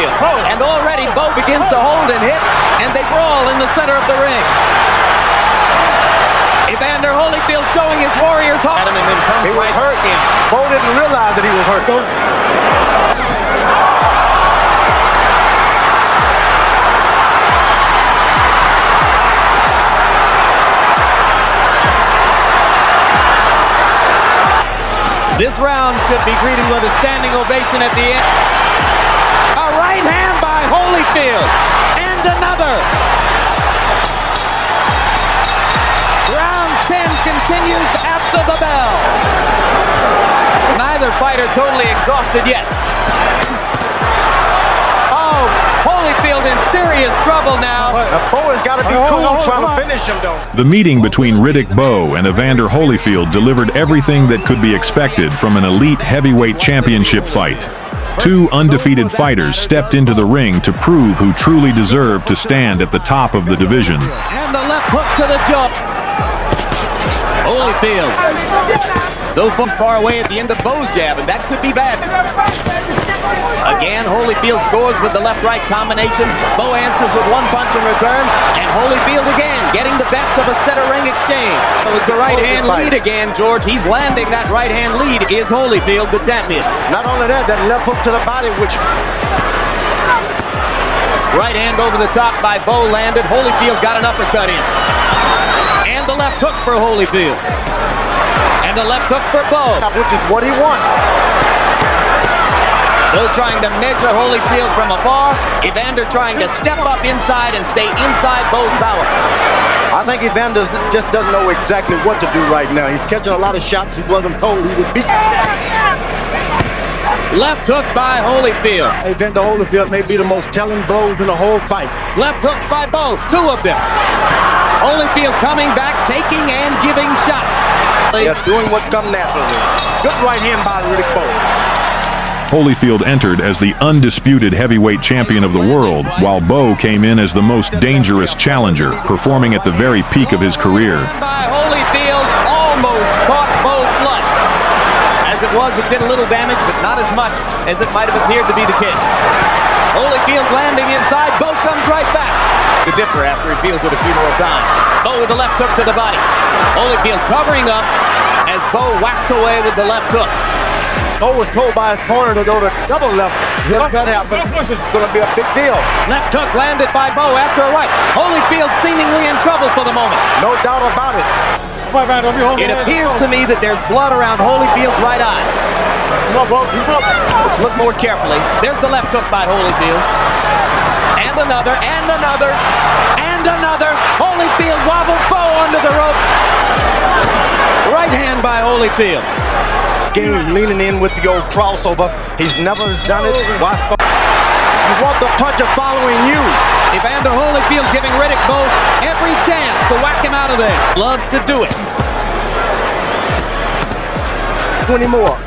Holyfield. And already Bowe begins to hold and hit, and they brawl in the center of the ring. Evander Holyfield showing his warriors heart. He was hurt. Bowe didn't realize that he was hurt. This round should be greeted with a standing ovation at the end. A right hand by Holyfield. And another. Round 10 continues after the bell. Neither fighter totally exhausted yet. Oh, Holyfield in serious trouble now. Bowe has got to be cool trying to finish him, though. The meeting between Riddick Bowe and Evander Holyfield delivered everything that could be expected from an elite heavyweight championship fight. Two undefeated fighters stepped into the ring to prove who truly deserved to stand at the top of the division. And the left hook to the jaw. Holyfield so far away at the end of Bowe's jab, and that could be bad. Again, Holyfield scores with the left-right combination. Bowe answers with one punch in return, and Holyfield again getting the best of a center-ring exchange. It was the right-hand lead again, George. He's landing that right-hand lead. Is Holyfield the champion? Not only that, that left hook to the body, which... Right hand over the top by Bowe landed. Holyfield got an uppercut in. And the left hook for Holyfield. And a left hook for Bowe. Which is what he wants. Bowe trying to measure Holyfield from afar. Evander trying to step up inside and stay inside Bowe's power. I think Evander just doesn't know exactly what to do right now. He's catching a lot of shots he wasn't told he would beat. Left hook by Holyfield. Evander Holyfield may be the most telling blows in the whole fight. Left hooks by Bowe. Two of them. Holyfield coming back, taking and giving shots. They're doing what's come naturally. Good right hand by Riddick Bowe. Holyfield entered as the undisputed heavyweight champion of the world, while Bowe came in as the most dangerous challenger, performing at the very peak of his career. By Holyfield, almost caught Bowe flush. As it was, it did a little damage, but not as much as it might have appeared to be the case. Holyfield landing inside, Bowe comes right back. The dipper after he feels it a few more times. Bowe with the left hook to the body. Holyfield covering up as Bowe whacks away with the left hook. Bowe was told by his corner to go to double left. If that happens, it's going to be a big deal. Left hook landed by Bowe after a right. Holyfield seemingly in trouble for the moment. No doubt about it. It appears to me that there's blood around Holyfield's right eye. Let's look more carefully. There's the left hook by Holyfield. And another, and another, and another. Holyfield wobbles Bowe under the ropes. Right hand by Holyfield. Game leaning in with the old crossover. He's never done it. Watch. You want the puncher following you. Evander Holyfield giving Riddick Bowe every chance to whack him out of there. Loves to do it. 20 more.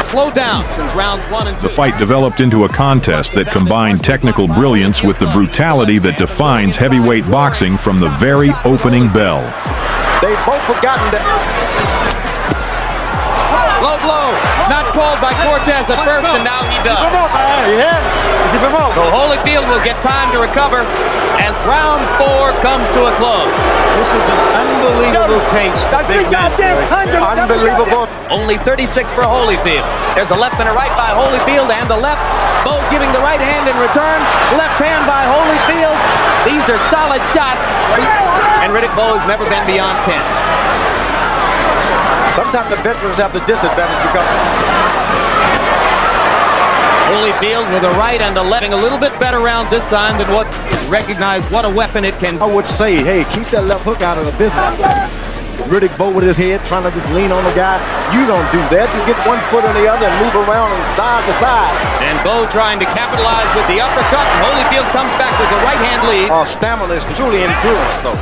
Slow down since rounds 1 and 2. The fight developed into a contest that combined technical brilliance with the brutality that defines heavyweight boxing from the very opening bell. They've both forgotten that. Low blow, not called by Cortez at first, and now he does. So Holyfield will get time to recover as round 4 comes to a close. This is an unbelievable pace for big men. Unbelievable. Only 36 for Holyfield. There's a left and a right by Holyfield, and the left. Bowe giving the right hand in return. Left hand by Holyfield. These are solid shots. And Riddick Bowe has never been beyond 10. Sometimes the veterans have the disadvantage because Holyfield with a right and a left. A little bit better rounds this time than what recognize what a weapon it can. I would say, hey, keep that left hook out of the business. Riddick Bowe with his head trying to just lean on the guy. You don't do that. You get one foot on the other and move around and side to side. And Bowe trying to capitalize with the uppercut, and Holyfield comes back with the right hand lead. Stamina is truly endurance, so.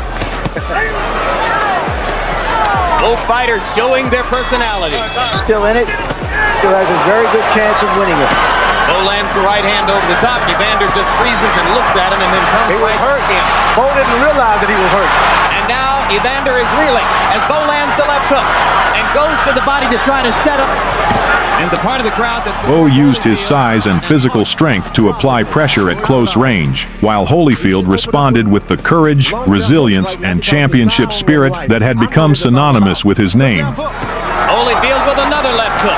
Both fighters showing their personality. Still in it. Still has a very good chance of winning it. Bowe lands the right hand over the top. Evander just freezes and looks at him and then comes He was right hurt. Bowe didn't realize that he was hurt. And now Evander is reeling as Bowe lands the left hook and goes to the body to try to set up. And the part of the crowd that's... Bowe used his size and physical strength to apply pressure at close range, while Holyfield responded with the courage, resilience, and championship spirit that had become synonymous with his name. Holyfield with another left hook.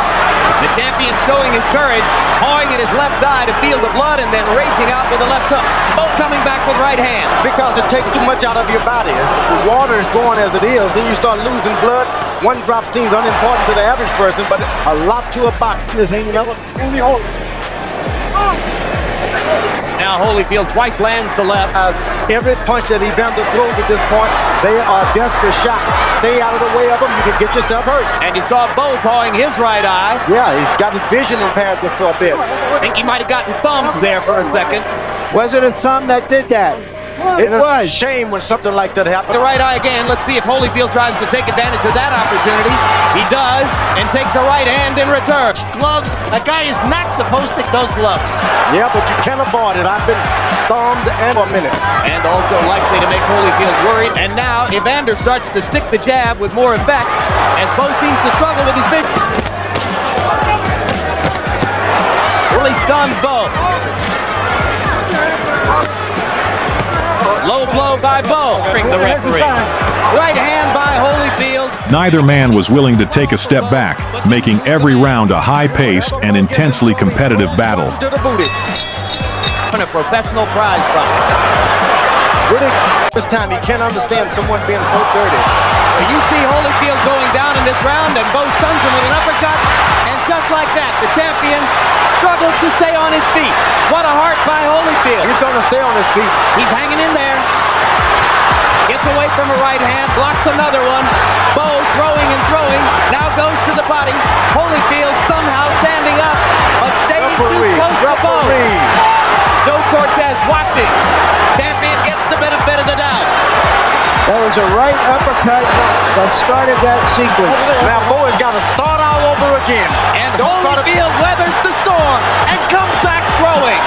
The champion showing his courage, pawing at his left eye to feel the blood and then raking out with a left hook. Bowe coming back with right hand. Because it takes too much out of your body. As the water is going as it is, then you start losing blood. One drop seems unimportant to the average person, but a lot to a box is hanging up. Now Holyfield twice lands the left. As every punch that Evander throws at this point, they are desperate shot. Stay out of the way of them, you can get yourself hurt. And you saw Bowe pawing his right eye. Yeah, he's got his vision impaired just for a bit. I think he might have gotten thumbed there for a second. Was it a thumb that did that? It was a shame when something like that happened. The right eye again. Let's see if Holyfield tries to take advantage of that opportunity. He does, and takes a right hand in return. Gloves. A guy is not supposed to take those gloves. Yeah, but you can't avoid it. I've been thumbed and a minute. And also likely to make Holyfield worried. And now Evander starts to stick the jab with more effect as Bowe seems to struggle with his vision. Really stunned Bowe. Low blow by Bowe. Bring the referee. Right hand by Holyfield. Neither man was willing to take a step back, making every round a high-paced and intensely competitive battle. To the booty. A professional prize fight. Riddick, this time he can't understand someone being so dirty. You see Holyfield going down in this round, and Bowe stuns him with an uppercut. And just like that, the champion struggles to stay on his feet. What a heart by Holyfield. He's going to stay on his feet. He's hanging in there. Gets away from a right hand, blocks another one. Bowe throwing and throwing, now goes to the body. Holyfield somehow standing up, but staying too close to Bowe. Joe Cortez watching. Champion gets the benefit of the doubt. That was a right uppercut that started that sequence. Now Bowe has got to start all over again. And Holyfield weathers the storm and comes back throwing.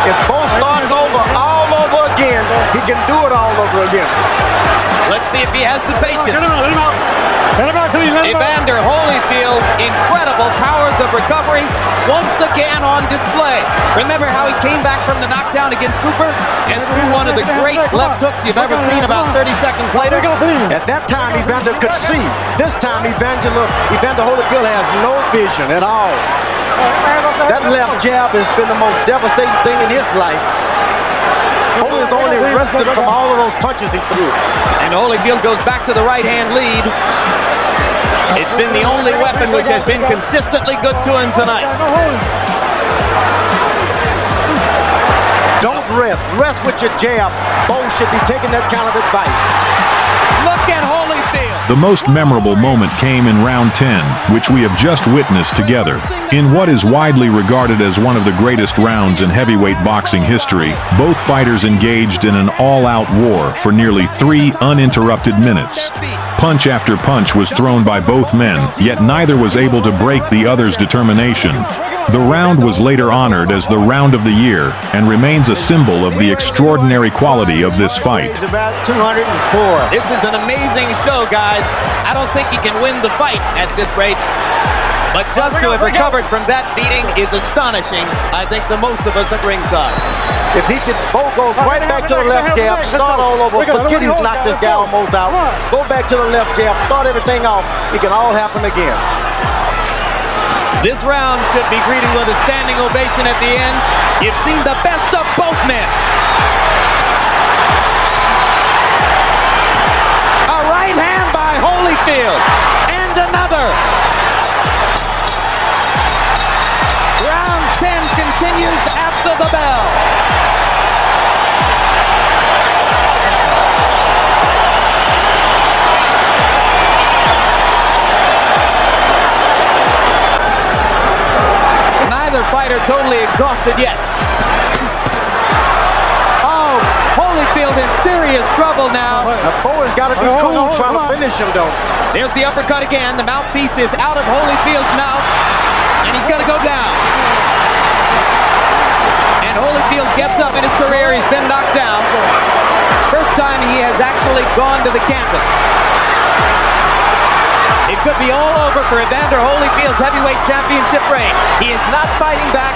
If Bowe starts over all over again, he can do it all over again. Let's see if he has the patience. Evander Holyfield's incredible powers of recovery once again on display. Remember how he came back from the knockdown against Cooper and threw one of the great left hooks you've ever seen about 30 seconds later? At that time, Evander could see. This time, Evander Holyfield has no vision at all. That left jab has been the most devastating thing in his life. Holy is only rested from all of those punches he threw. And Holyfield goes back to the right-hand lead. It's been the only weapon which has been consistently good to him tonight. Don't rest. Rest with your jab. Bowe should be taking that kind of advice. Look at Holyfield. The most memorable moment came in round 10, which we have just witnessed together. In what is widely regarded as one of the greatest rounds in heavyweight boxing history, both fighters engaged in an all-out war for nearly 3 uninterrupted minutes. Punch after punch was thrown by both men, yet neither was able to break the other's determination. The round was later honored as the round of the year and remains a symbol of the extraordinary quality of this fight. It's about 204. This is an amazing show, guys. I don't think he can win the fight at this rate. But just to have recovered from that beating is astonishing, I think, to most of us at ringside. If he could, Bowe goes right back to the left jab, start all over, forget he's knocked this guy almost out. Go back to the left jab, start everything off. It can all happen again. This round should be greeted with a standing ovation at the end. You've seen the best of both men. A right hand by Holyfield. And another. Round 10 continues after the bell. Fighter totally exhausted yet. Oh, Holyfield in serious trouble now. Bowe has got to be cool trying to finish him, though. There's the uppercut again. The mouthpiece is out of Holyfield's mouth, and he's going to go down. And Holyfield gets up in his career. He's been knocked down. First time he has actually gone to the canvas. It could be all over for Evander Holyfield's heavyweight championship reign. He is not fighting back.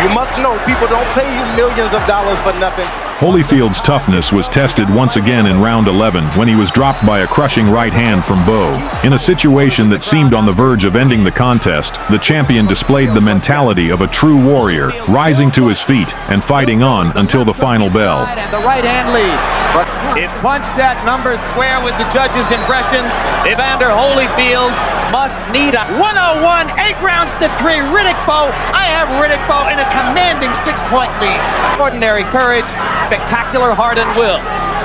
You must know people don't pay you millions of dollars for nothing. Holyfield's toughness was tested once again in round 11 when he was dropped by a crushing right hand from Bowe. In a situation that seemed on the verge of ending the contest, the champion displayed the mentality of a true warrior, rising to his feet and fighting on until the final bell. And the right hand lead. But it punched at number square with the judges' impressions. Evander Holyfield must need a 101, 8 rounds to 3. Riddick Bowe. I have Riddick Bowe in a commanding 6-point lead. ordinary courage, spectacular heart and will.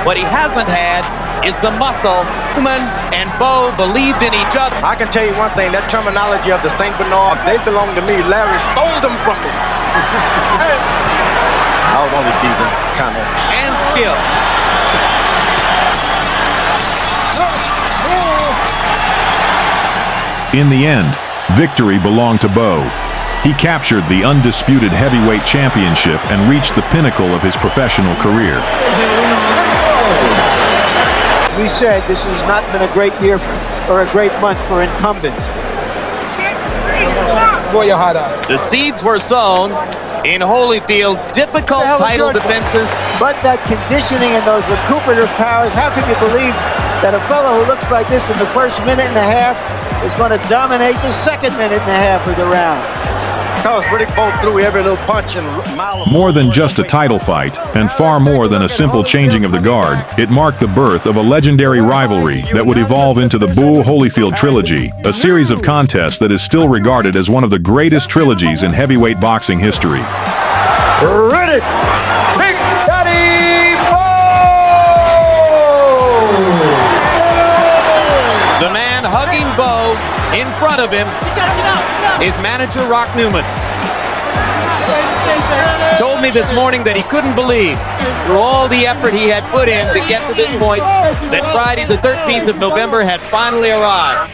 What he hasn't had is the muscle. Newman and Bowe believed in each other. I can tell you one thing, that terminology of the St. Bernards, they belong to me. Larry stole them from me. I was only teasing, kind of. And skill. In the end, victory belonged to Bowe. He captured the undisputed heavyweight championship and reached the pinnacle of his professional career. We said this has not been a great year or a great month for incumbents. The seeds were sown in Holyfield's difficult title defenses. But that conditioning and those recuperative powers, how can you believe that a fellow who looks like this in the first minute and a half is going to dominate the second minute and a half of the round? Because Riddick Bowe threw every little punch and mile. More than just a title fight, and far more than a simple changing of the guard, it marked the birth of a legendary rivalry that would evolve into the Bowe-Holyfield trilogy, a series of contests that is still regarded as one of the greatest trilogies in heavyweight boxing history. Riddick! Big Daddy Bowe! The man hugging Bowe in front of him is manager Rock Newman. Told me this morning that he couldn't believe, through all the effort he had put in to get to this point, that Friday the 13th of November had finally arrived.